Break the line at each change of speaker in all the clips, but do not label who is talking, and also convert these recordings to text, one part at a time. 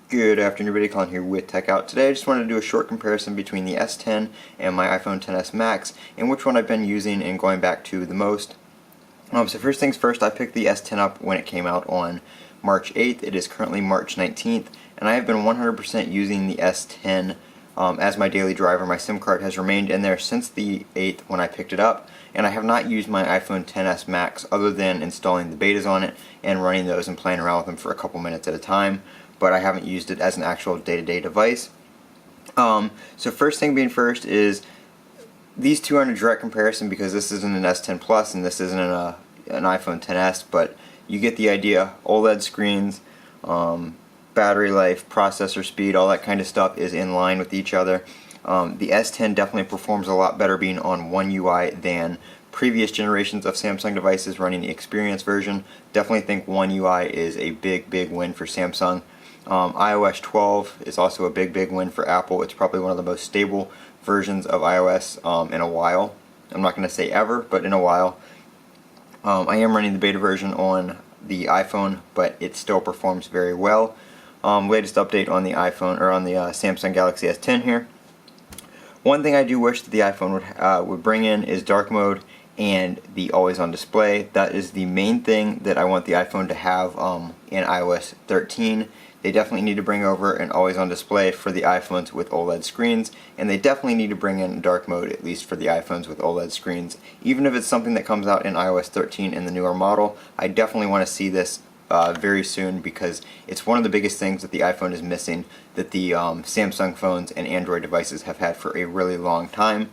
Good afternoon, everybody. Colin here with Techout. Today I just wanted to do a short comparison between the S10 and my iPhone XS Max and which one I've been using and going back to the most. So first things first, I picked the S10 up when it came out on March 8th. It is currently March 19th, and I have been 100% using the S10 as my daily driver. My SIM card has remained in there since the 8th when I picked it up, and I have not used my iPhone XS Max other than installing the betas on it and running those and playing around with them for a couple minutes at a time, but I haven't used it as an actual day-to-day device. So first thing being first is these two are in a direct comparison because this isn't an S10 Plus and this isn't an iPhone XS, but you get the idea. OLED screens, battery life, processor speed, all that kind of stuff is in line with each other. The S10 definitely performs a lot better being on One UI than previous generations of Samsung devices running the Experience version. Definitely think One UI is a big win for Samsung. iOS 12 is also a big win for Apple. It's probably one of the most stable versions of iOS in a while. I'm not going to say ever, but in a while. I am running the beta version on the iPhone, but it still performs very well. Latest update on the iPhone, or on the Samsung Galaxy S10 here. One thing I do wish that the iPhone would bring in is dark mode and the always on display. That is the main thing that I want the iPhone to have in iOS 13. They definitely need to bring over an always on display for the iPhones with OLED screens, and they definitely need to bring in dark mode at least for the iPhones with OLED screens. Even if it's something that comes out in iOS 13 in the newer model, I definitely want to see this very soon because it's one of the biggest things that the iPhone is missing that the Samsung phones and Android devices have had for a really long time.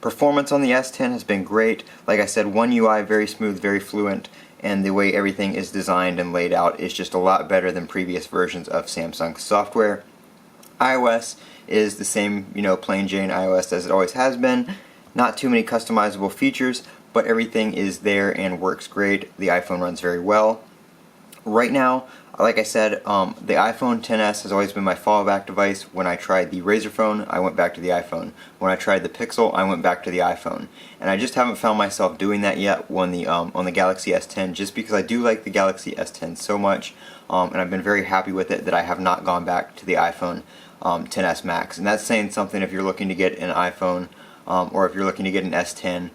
Performance on the S10 has been great. Like I said, One UI, very smooth, very fluent, and the way everything is designed and laid out is just a lot better than previous versions of Samsung software. iOS is the same, plain Jane iOS as it always has been. Not too many customizable features, but everything is there and works great. The iPhone runs very well. Right now, like I said, the iPhone XS has always been my fallback device. When I tried the Razr phone, I went back to the iPhone. When I tried the Pixel, I went back to the iPhone. And I just haven't found myself doing that yet on the Galaxy S10, just because I do like the Galaxy S10 so much, and I've been very happy with it that I have not gone back to the iPhone XS Max. And that's saying something if you're looking to get an iPhone, or if you're looking to get an S10.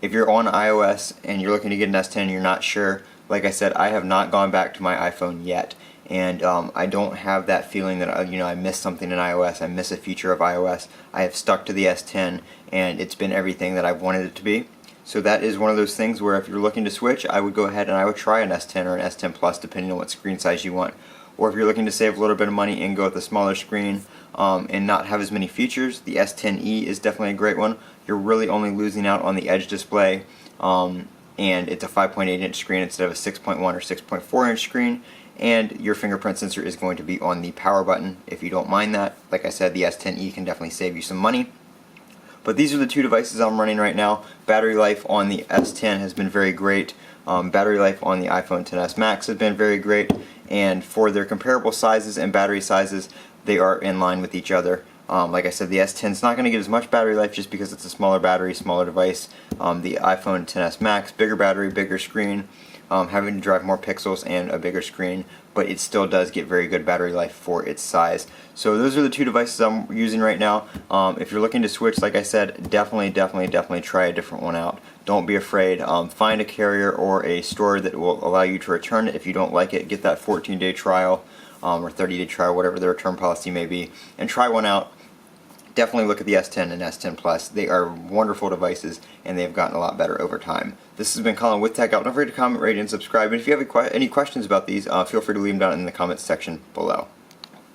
If you're on iOS and you're looking to get an S10 and you're not sure, like I said, I have not gone back to my iPhone yet, and I don't have that feeling that I missed something in iOS, I miss a feature of iOS. I have stuck to the S10, and it's been everything that I've wanted it to be. So that is one of those things where if you're looking to switch, I would go ahead and I would try an S10 or an S10 Plus, depending on what screen size you want. Or if you're looking to save a little bit of money and go with a smaller screen and not have as many features, the S10e is definitely a great one. You're really only losing out on the Edge display. And it's a 5.8-inch screen instead of a 6.1 or 6.4-inch screen, and your fingerprint sensor is going to be on the power button if you don't mind that. Like I said, the S10e can definitely save you some money. But these are the two devices I'm running right now. Battery life on the S10 has been very great. Battery life on the iPhone XS Max has been very great, and for their comparable sizes and battery sizes, they are in line with each other. Like I said, the S10 is not going to get as much battery life just because it's a smaller battery, smaller device. The iPhone XS Max, bigger battery, bigger screen, having to drive more pixels and a bigger screen, but it still does get very good battery life for its size. So those are the two devices I'm using right now. If you're looking to switch, like I said, definitely try a different one out. Don't be afraid. Find a carrier or a store that will allow you to return it if you don't like it. Get that 14-day trial or 30-day trial, whatever the return policy may be, and try one out. Definitely look at the S10 and S10 Plus. They are wonderful devices, and they've gotten a lot better over time. This has been Colin with Techout. Don't forget to comment, rate, and subscribe. And if you have any questions about these, feel free to leave them down in the comments section below.